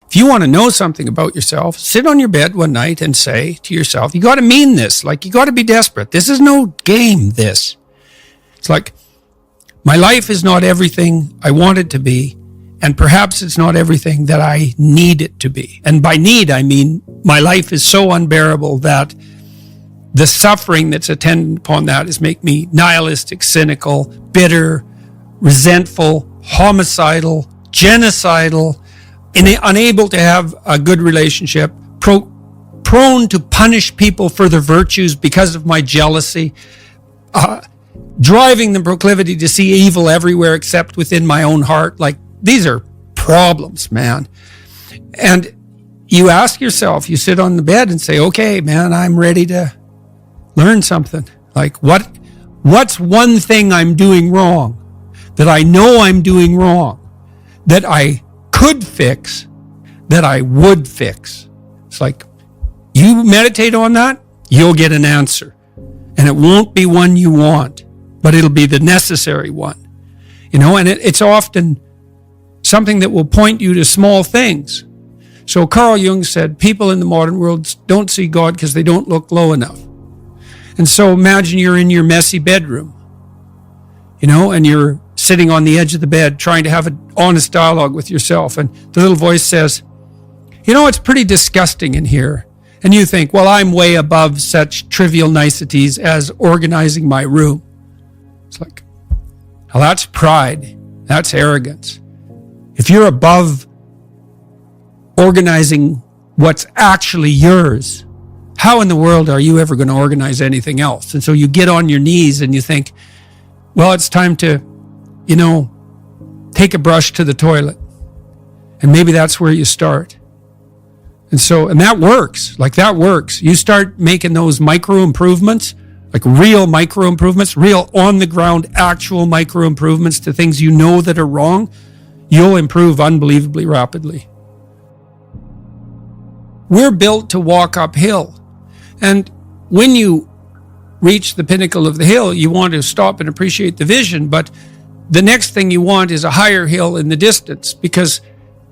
If you want to know something about yourself, sit on your bed one night and say to yourself, you got to mean this. Like, you got to be desperate. This is no game, this. It's like, my life is not everything I want it to be, and perhaps it's not everything that I need it to be. And by need, I mean my life is so unbearable that the suffering that's attendant upon that is make me nihilistic, cynical, bitter, resentful, homicidal, genocidal, unable to have a good relationship, prone to punish people for their virtues because of my jealousy, driving the proclivity to see evil everywhere except within my own heart. Like, these are problems, man. And you ask yourself, you sit on the bed and say, okay, man, I'm ready to learn something. Like, what's one thing I'm doing wrong that I know I'm doing wrong, that I could fix, that I would fix? It's like, you meditate on that, you'll get an answer. And it won't be one you want, but it'll be the necessary one. And it's often something that will point you to small things. So Carl Jung said, people in the modern world don't see God because they don't look low enough. And so imagine you're in your messy bedroom, and you're sitting on the edge of the bed trying to have an honest dialogue with yourself. And the little voice says, it's pretty disgusting in here. And you think, well, I'm way above such trivial niceties as organizing my room. It's like, well, that's pride. That's arrogance. If you're above organizing what's actually yours, how in the world are you ever going to organize anything else? And so you get on your knees and you think, well, it's time to, take a brush to the toilet. And maybe that's where you start. And that works. Like, that works. You start making those micro improvements, like real micro improvements, real on the ground, actual micro improvements to things that are wrong, you'll improve unbelievably rapidly. We're built to walk uphill. And when you reach the pinnacle of the hill, you want to stop and appreciate the vision. But the next thing you want is a higher hill in the distance, because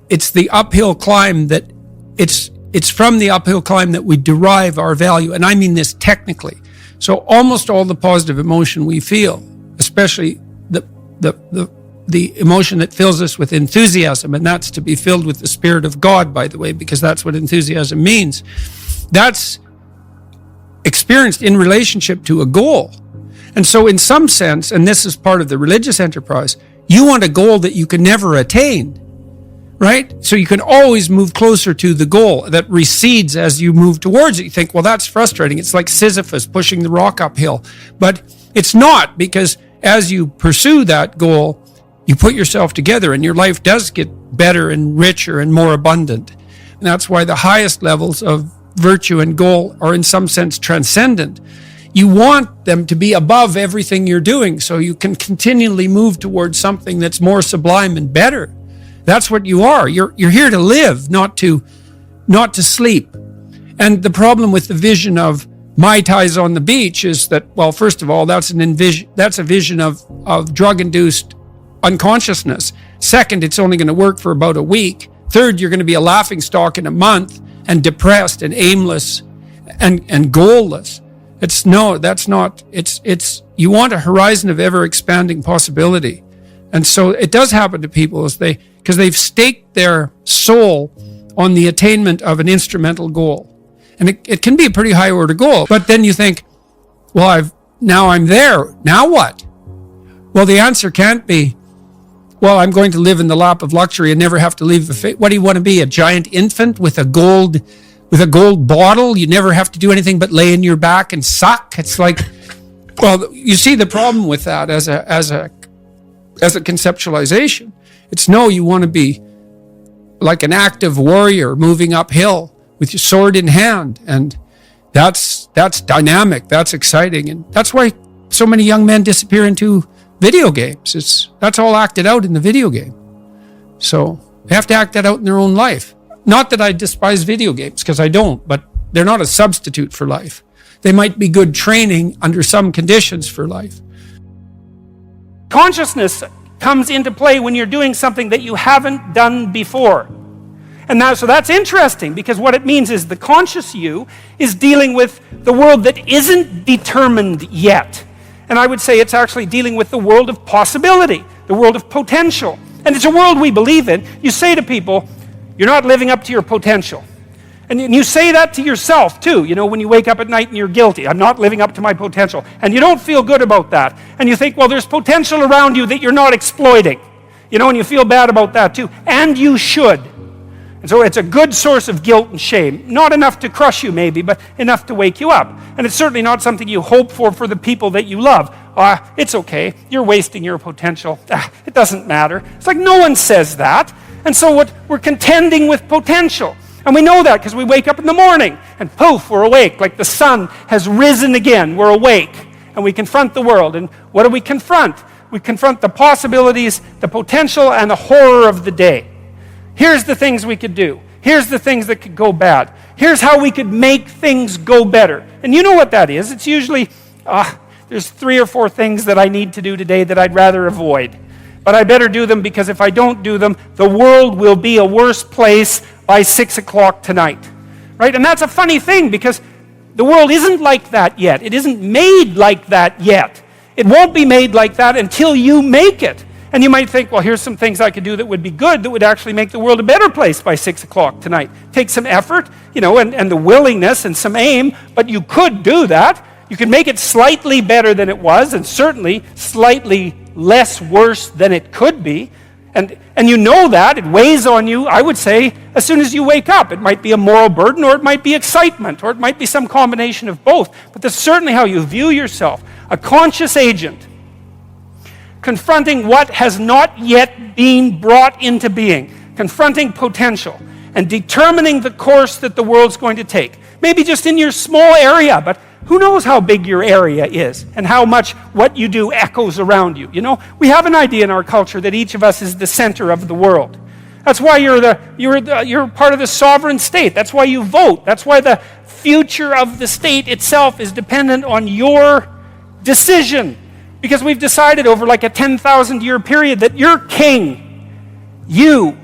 it's the uphill climb that it's from the uphill climb that we derive our value. And I mean this technically. So almost all the positive emotion we feel, especially the emotion that fills us with enthusiasm, and that's to be filled with the Spirit of God, by the way, because that's what enthusiasm means. That's experienced in relationship to a goal. And so in some sense, and this is part of the religious enterprise, you want a goal that you can never attain, right? So you can always move closer to the goal that recedes as you move towards it. You think, well, that's frustrating. It's like Sisyphus pushing the rock uphill. But it's not, because as you pursue that goal, you put yourself together and your life does get better and richer and more abundant. And that's why the highest levels of virtue and goal are in some sense transcendent. You want them to be above everything you're doing so you can continually move towards something that's more sublime and better. That's what you are. You're here to live, not to sleep. And the problem with the vision of Mai Tais on the beach is that, well, first of all, that's a vision of drug-induced unconsciousness. Second, it's only going to work for about a week. Third, you're going to be a laughingstock in a month and depressed and aimless and goalless. You want a horizon of ever expanding possibility. And so it does happen to people because they've staked their soul on the attainment of an instrumental goal. And it can be a pretty high order goal. But then you think, well, now I'm there. Now what? Well, the answer can't be, well, I'm going to live in the lap of luxury and never have to leave the faith. What do you want to be? A giant infant with a gold bottle? You never have to do anything but lay in your back and suck. It's like, well, you see the problem with that as a conceptualization. It's no, you want to be like an active warrior moving uphill with your sword in hand. And that's dynamic. That's exciting. And that's why so many young men disappear into video games. That's all acted out in the video game. So they have to act that out in their own life. Not that I despise video games, because I don't, but they're not a substitute for life. They might be good training under some conditions for life. Consciousness comes into play when you're doing something that you haven't done before. And now, so that's interesting, because what it means is the conscious you is dealing with the world that isn't determined yet. And I would say it's actually dealing with the world of possibility, the world of potential. And it's a world we believe in. You say to people, you're not living up to your potential. And you say that to yourself too, when you wake up at night and you're guilty. I'm not living up to my potential. And you don't feel good about that. And you think, well, there's potential around you that you're not exploiting. And you feel bad about that too. And you should. And so it's a good source of guilt and shame. Not enough to crush you maybe, but enough to wake you up. And it's certainly not something you hope for the people that you love. It's okay. You're wasting your potential. It doesn't matter. It's like no one says that. And so we're contending with potential. And we know that because we wake up in the morning and poof, we're awake. Like the sun has risen again. We're awake. And we confront the world. And what do we confront? We confront the possibilities, the potential, and the horror of the day. Here's the things we could do. Here's the things that could go bad. Here's how we could make things go better. And you know what that is. It's usually, there's 3 or 4 things that I need to do today that I'd rather avoid. But I better do them, because if I don't do them, the world will be a worse place by 6 o'clock tonight. Right? And that's a funny thing, because the world isn't like that yet. It isn't made like that yet. It won't be made like that until you make it. And you might think, well, here's some things I could do that would be good, that would actually make the world a better place by 6 o'clock tonight. Take some effort, and the willingness and some aim, but you could do that. You could make it slightly better than it was, and certainly slightly less worse than it could be. And you know that. It weighs on you, I would say, as soon as you wake up. It might be a moral burden, or it might be excitement, or it might be some combination of both. But that's certainly how you view yourself. A conscious agent confronting what has not yet been brought into being, confronting potential, and determining the course that the world's going to take. Maybe just in your small area, but who knows how big your area is and how much what you do echoes around you. We have an idea in our culture that each of us is the center of the world. That's why you're part of the sovereign state. That's why you vote. That's why the future of the state itself is dependent on your decision. Because we've decided over like a 10,000 year period that you're king. You,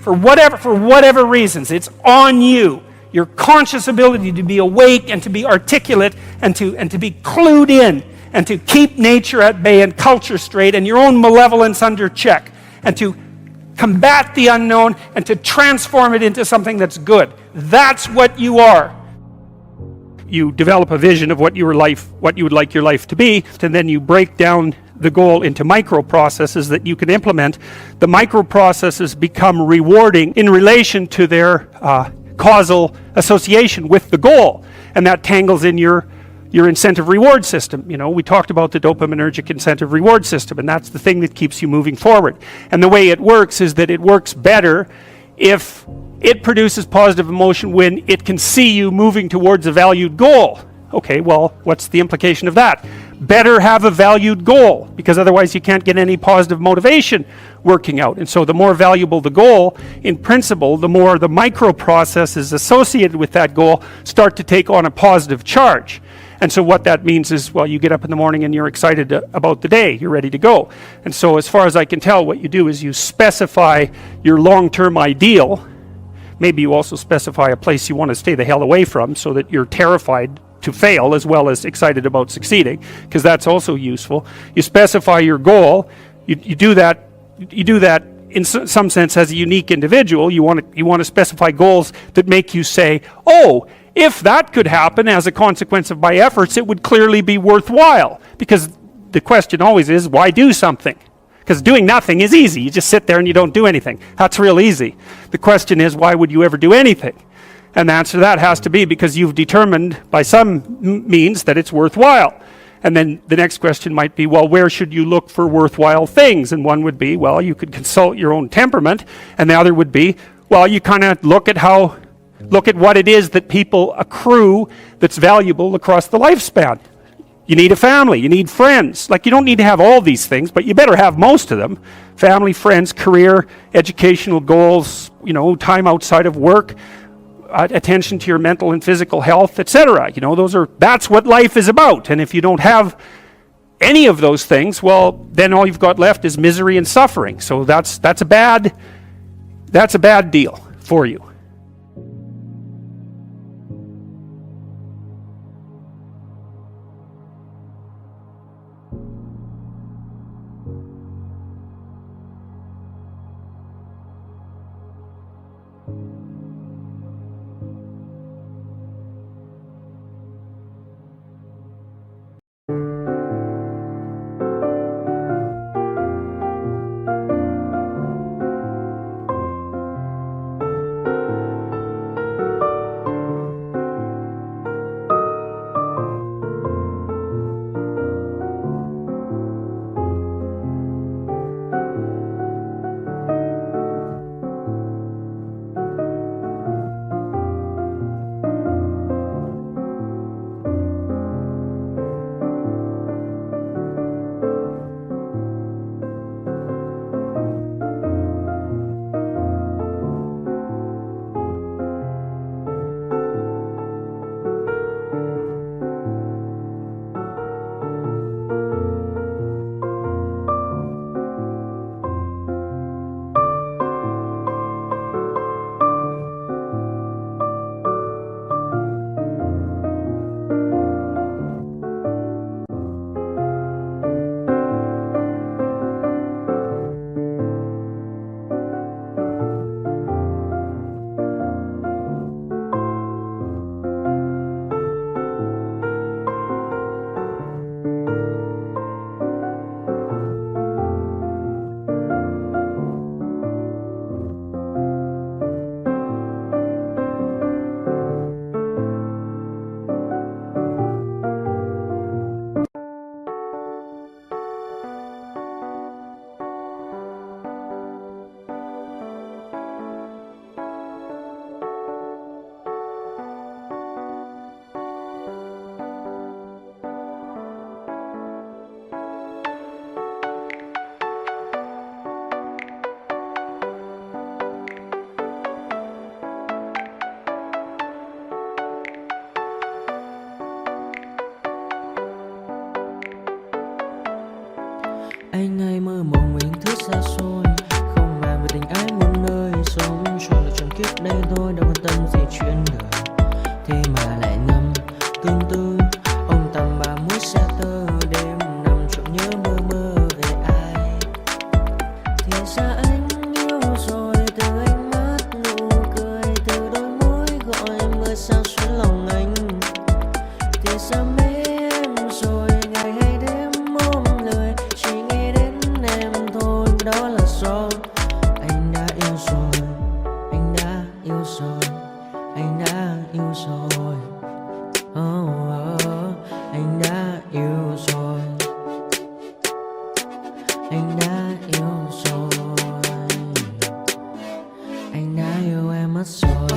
for whatever reasons, it's on you. Your conscious ability to be awake and to be articulate and to be clued in and to keep nature at bay and culture straight and your own malevolence under check and to combat the unknown and to transform it into something that's good. That's what you are. You develop a vision of what you would like your life to be, and then you break down the goal into microprocesses that you can implement. The microprocesses become rewarding in relation to their causal association with the goal, and that tangles in your incentive reward system. We talked about the dopaminergic incentive reward system, and that's the thing that keeps you moving forward. And the way it works is that it works better if it produces positive emotion when it can see you moving towards a valued goal. Okay, well, what's the implication of that? Better have a valued goal, because otherwise you can't get any positive motivation working out. And so the more valuable the goal, in principle, the more the microprocesses associated with that goal start to take on a positive charge. And so what that means is, well, you get up in the morning and you're excited about the day. You're ready to go. And so as far as I can tell, what you do is you specify your long-term ideal. Maybe you also specify a place you want to stay the hell away from so that you're terrified to fail as well as excited about succeeding, because that's also useful. You specify your goal. You do that in some sense as a unique individual. You want to specify goals that make you say, oh, if that could happen as a consequence of my efforts, it would clearly be worthwhile. Because the question always is, why do something? Because doing nothing is easy. You just sit there and you don't do anything. That's real easy. The question is, why would you ever do anything? And the answer to that has to be because you've determined by some means that it's worthwhile. And then the next question might be, well, where should you look for worthwhile things? And one would be, well, you could consult your own temperament. And the other would be, well, you kind of look at what it is that people accrue that's valuable across the lifespan. You need a family, you need friends. Like, you don't need to have all these things, but you better have most of them. Family, friends, career, educational goals, time outside of work, attention to your mental and physical health, etc. That's what life is about. And if you don't have any of those things, well, then all you've got left is misery and suffering. So that's a bad deal for you. thôi, đâu quan tâm gì chuyện đời. Thế mà lại ngâm tương tư ông tầm 31 xe tơ, đêm nằm trộm nhớ mơ mơ về ai. Thì ra anh yêu rồi, từ ánh mắt nụ cười, từ đôi môi gọi mưa sao xuyến lòng anh. Thì ra mê em rồi, ngày hay đêm ôm lời, chỉ nghĩ đến em thôi, đó là do anh đã yêu rồi, anh đã yêu rồi, anh đã yêu rồi. Anh đã yêu rồi, anh đã yêu rồi, anh đã yêu em mất rồi.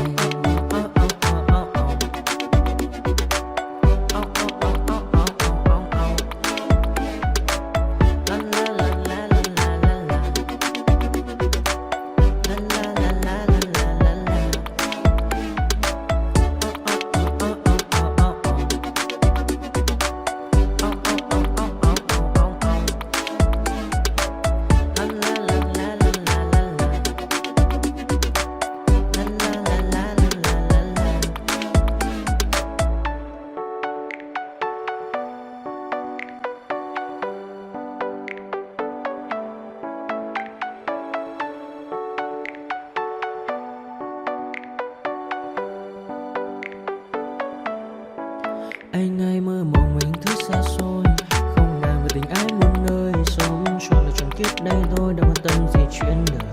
Anh hay mơ mộng mình thứ xa xôi, không ngờ về tình ái muôn nơi, sống cho là trọn kiếp đây thôi, đâu quan tâm gì chuyện đời.